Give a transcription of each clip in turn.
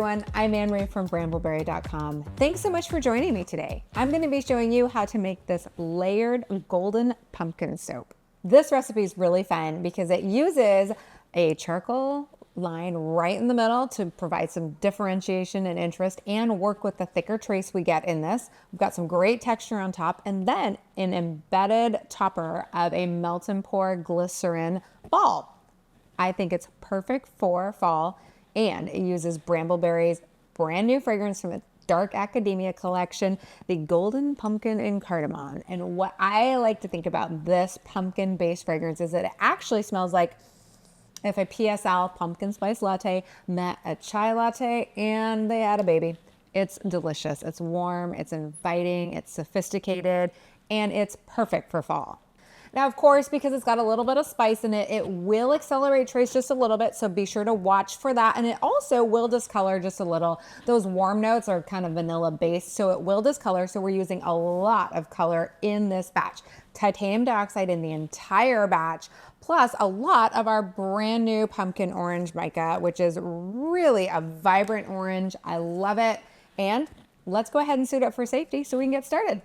everyone, I'm Anne-Marie from brambleberry.com. Thanks so much for joining me today. I'm going to be showing you how to make this layered golden pumpkin soap. This recipe is really fun because it uses a charcoal line right in the middle to provide some differentiation and interest and work with the thicker trace we get in this. We've got some great texture on top and then an embedded topper of a melt and pour glycerin ball. I think it's perfect for fall, and it uses Brambleberry's brand new fragrance from its Dark Academia collection, the Golden Pumpkin and Cardamom. And what I like to think about this pumpkin-based fragrance is that it actually smells like if a PSL pumpkin spice latte met a chai latte and they had a baby. It's delicious, it's warm, it's inviting, it's sophisticated, and it's perfect for fall. Now, of course, because it's got a little bit of spice in it, it will accelerate trace just a little bit, so be sure to watch for that. And it also will discolor just a little. Those warm notes are kind of vanilla based, so it will discolor. So we're using a lot of color in this batch. Titanium dioxide in the entire batch, plus a lot of our brand new Pumpkin Orange Mica, which is really a vibrant orange. I love it. And let's go ahead and suit up for safety so we can get started.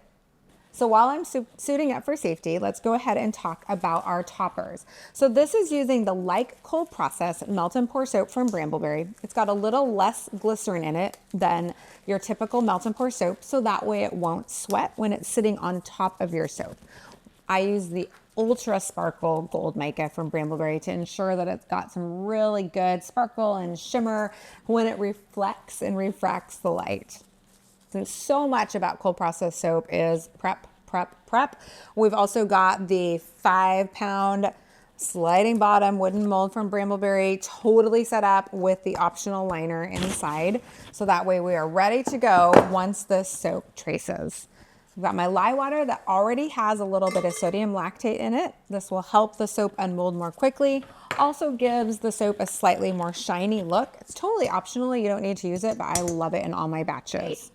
So while I'm suiting up for safety, let's go ahead and talk about our toppers. So this is using the Like Cold Process Melt and Pour soap from Brambleberry. It's got a little less glycerin in it than your typical melt and pour soap, so that way it won't sweat when it's sitting on top of your soap. I use the UltraSparkle Gold Mica from Brambleberry to ensure that it's got some really good sparkle and shimmer when it reflects and refracts the light. So much about cold process soap is prep, prep, prep. We've also got the 5-pound sliding bottom wooden mold from Brambleberry, totally set up with the optional liner inside. So that way we are ready to go once the soap traces. I've got my lye water that already has a little bit of sodium lactate in it. This will help the soap unmold more quickly. Also gives the soap a slightly more shiny look. It's totally optional. You don't need to use it, but I love it in all my batches.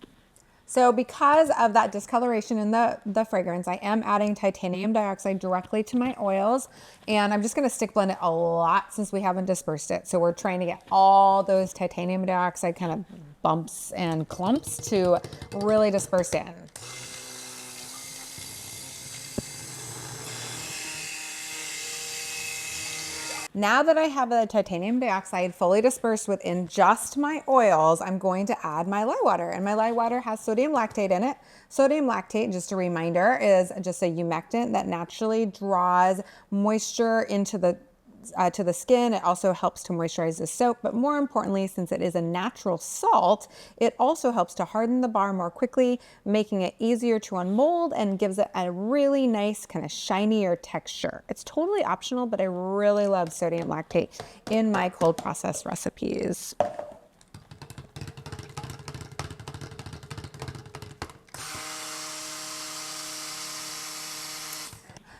So because of that discoloration in the fragrance, I am adding titanium dioxide directly to my oils, and I'm just going to stick blend it a lot since we haven't dispersed it. So we're trying to get all those titanium dioxide kind of bumps and clumps to really disperse in. Now that I have the titanium dioxide fully dispersed within just my oils, I'm going to add my lye water. And my lye water has sodium lactate in it. Sodium lactate, just a reminder, is just a humectant that naturally draws moisture into to the skin. It also helps to moisturize the soap, but more importantly, since it is a natural salt, it also helps to harden the bar more quickly, making it easier to unmold and gives it a really nice kind of shinier texture. It's totally optional, but I really love sodium lactate in my cold process recipes.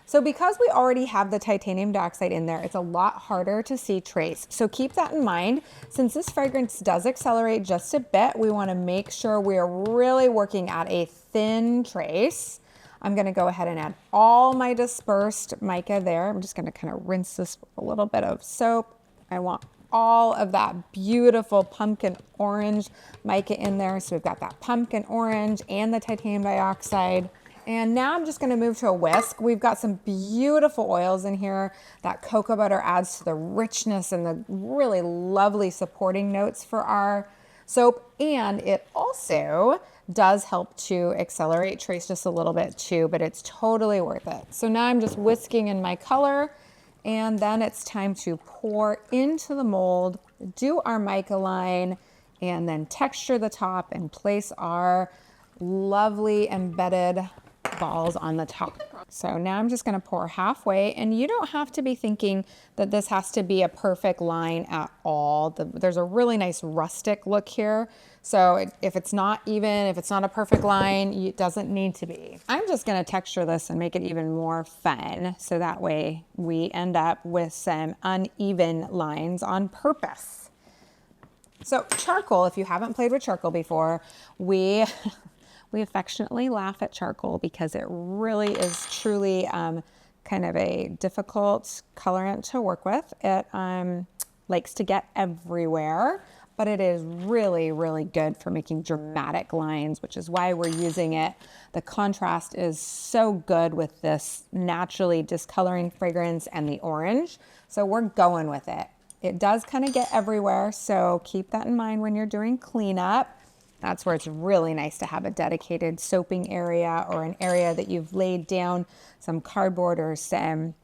So because we already have the titanium dioxide in there, it's a lot harder to see trace. So keep that in mind. Since this fragrance does accelerate just a bit, we want to make sure we are really working at a thin trace. I'm going to go ahead and add all my dispersed mica there. I'm just going to kind of rinse this with a little bit of soap. I want all of that beautiful pumpkin orange mica in there. So we've got that pumpkin orange and the titanium dioxide. And now I'm just going to move to a whisk. We've got some beautiful oils in here. That cocoa butter adds to the richness and the really lovely supporting notes for our soap. And it also does help to accelerate trace just a little bit too, but it's totally worth it. So now I'm just whisking in my color, and then it's time to pour into the mold, do our mica line, and then texture the top and place our lovely embedded balls on the top. So now I'm just going to pour halfway, and you don't have to be thinking that this has to be a perfect line at all. There's a really nice rustic look here. So if it's not even, if it's not a perfect line, it doesn't need to be. I'm just going to texture this and make it even more fun. So that way we end up with some uneven lines on purpose. So charcoal, if you haven't played with charcoal before, we affectionately laugh at charcoal because it really is truly kind of a difficult colorant to work with. It likes to get everywhere. but it is really, really good for making dramatic lines, which is why we're using it. The contrast is so good with this naturally discoloring fragrance and the orange. So we're going with it. It does kind of get everywhere, so keep that in mind when you're doing cleanup. That's where it's really nice to have a dedicated soaping area or an area that you've laid down some cardboard or some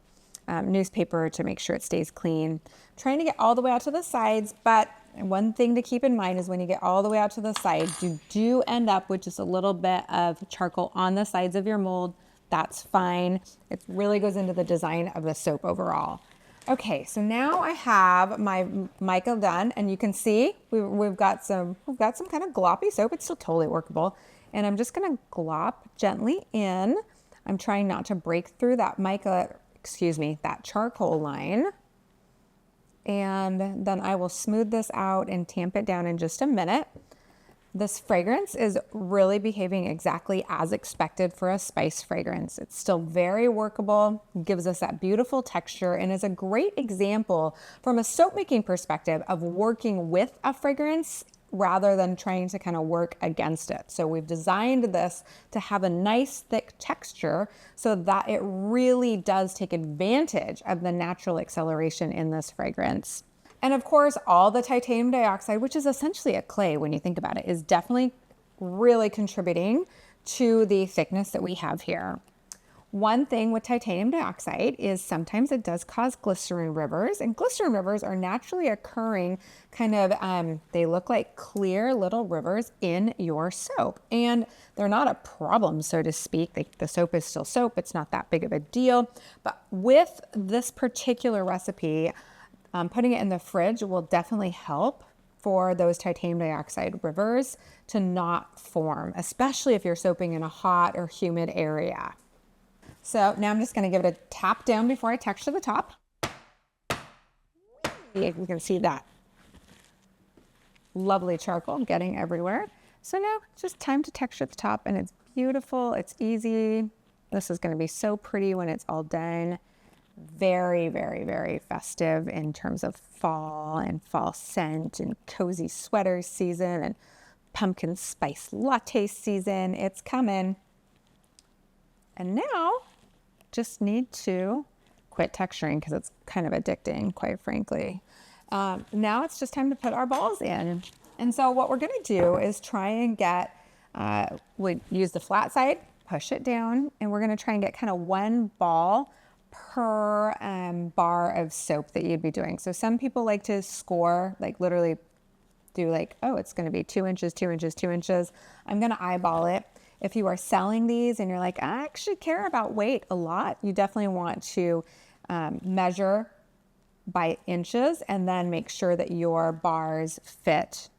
newspaper to make sure it stays clean. Trying to get all the way out to the sides, but one thing to keep in mind is when you get all the way out to the side, you do end up with just a little bit of charcoal on the sides of your mold. That's fine. It really goes into the design of the soap overall. Okay, so now I have my mica done, and you can see we've got some kind of gloppy soap. It's still totally workable, and I'm just gonna glop gently in. I'm trying not to break through that mica, that charcoal line. And then I will smooth this out and tamp it down in just a minute. This fragrance is really behaving exactly as expected for a spice fragrance. It's still very workable, gives us that beautiful texture, and is a great example from a soap making perspective of working with a fragrance rather than trying to kind of work against it. So we've designed this to have a nice thick texture so that it really does take advantage of the natural acceleration in this fragrance. And of course, all the titanium dioxide, which is essentially a clay when you think about it, is definitely really contributing to the thickness that we have here. One thing with titanium dioxide is sometimes it does cause glycerin rivers, and glycerin rivers are naturally occurring kind of, they look like clear little rivers in your soap, and they're not a problem, so to speak. The soap is still soap. It's not that big of a deal. But with this particular recipe, putting it in the fridge will definitely help for those titanium dioxide rivers to not form, especially if you're soaping in a hot or humid area. So now I'm just going to give it a tap down before I texture the top. You can see that lovely charcoal getting everywhere. So now it's just time to texture the top, and it's beautiful. It's easy. This is going to be so pretty when it's all done. Very, very, very festive in terms of fall and fall scent and cozy sweater season and pumpkin spice latte season. It's coming. And now just need to quit texturing because it's kind of addicting, quite frankly. Now it's just time to put our balls in. And so what we're going to do is try and get, we use the flat side, push it down, and we're going to try and get kind of one ball per bar of soap that you'd be doing. So some people like to score, like literally do like, oh, it's going to be 2 inches, 2 inches, 2 inches. I'm going to eyeball it. If you are selling these and you're like, I actually care about weight a lot, you definitely want to measure by inches and then make sure that your bars fit,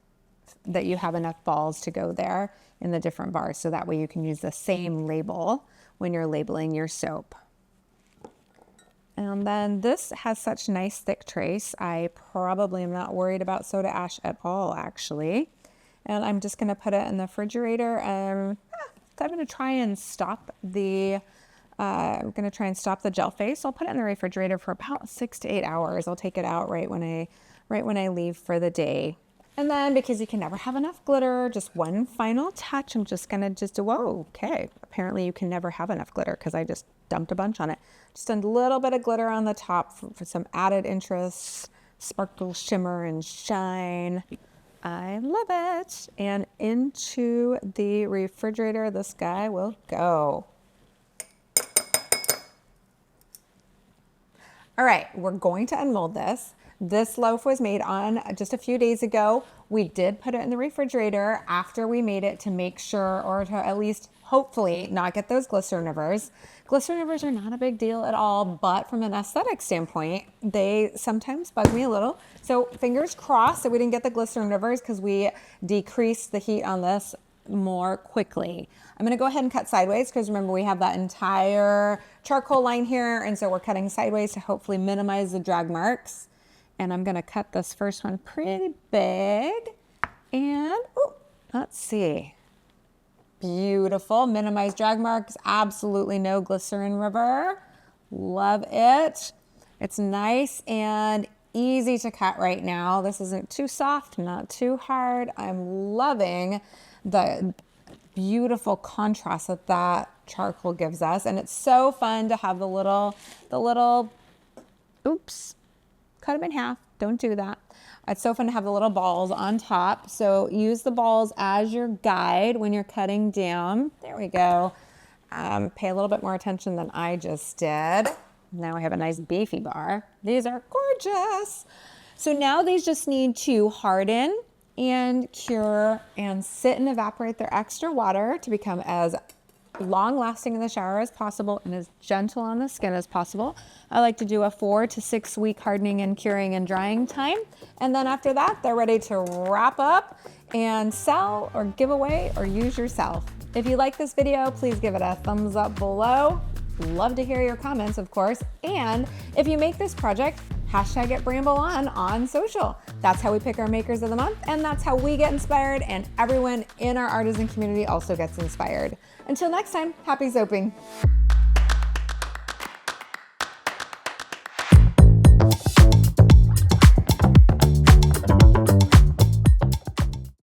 that you have enough balls to go there in the different bars. So that way you can use the same label when you're labeling your soap. And then this has such nice thick trace. I probably am not worried about soda ash at all, actually. And I'm just going to put it in the refrigerator. I'm going to try and stop the gel face. I'll put it in the refrigerator for about 6 to 8 hours. I'll take it out right when I leave for the day. And then because you can never have enough glitter, just one final touch. I'm just going to whoa, okay. Apparently you can never have enough glitter because I just dumped a bunch on it. Just a little bit of glitter on the top for some added interest, sparkle, shimmer, and shine. I love it. And into the refrigerator, this guy will go. All right, we're going to unmold this. This loaf was made on just a few days ago. We did put it in the refrigerator after we made it to make sure, or to at least hopefully not get those glycerin rivers. Glycerin rivers are not a big deal at all, but from an aesthetic standpoint, they sometimes bug me a little. So fingers crossed that we didn't get the glycerin rivers because we decreased the heat on this more quickly. I'm going to go ahead and cut sideways because remember we have that entire charcoal line here, and so we're cutting sideways to hopefully minimize the drag marks. And I'm going to cut this first one pretty big. And let's see. Beautiful. Minimize drag marks. Absolutely no glycerin river. Love it. It's nice and easy to cut right now. This isn't too soft, not too hard. I'm loving the beautiful contrast that that charcoal gives us. And it's so fun to have the little, oops, cut them in half. Don't do that. It's so fun to have the little balls on top. So use the balls as your guide when you're cutting down. There we go. Pay a little bit more attention than I just did. Now I have a nice beefy bar. These are gorgeous. So now these just need to harden and cure and sit and evaporate their extra water to become as long lasting in the shower as possible and as gentle on the skin as possible. I like to do a 4 to 6 week hardening and curing and drying time. And then after that, they're ready to wrap up and sell or give away or use yourself. If you like this video, please give it a thumbs up below. Love to hear your comments, of course. And if you make this project, hashtag it Bramble on social. That's how we pick our makers of the month, and that's how we get inspired, and everyone in our artisan community also gets inspired. Until next time, happy soaping.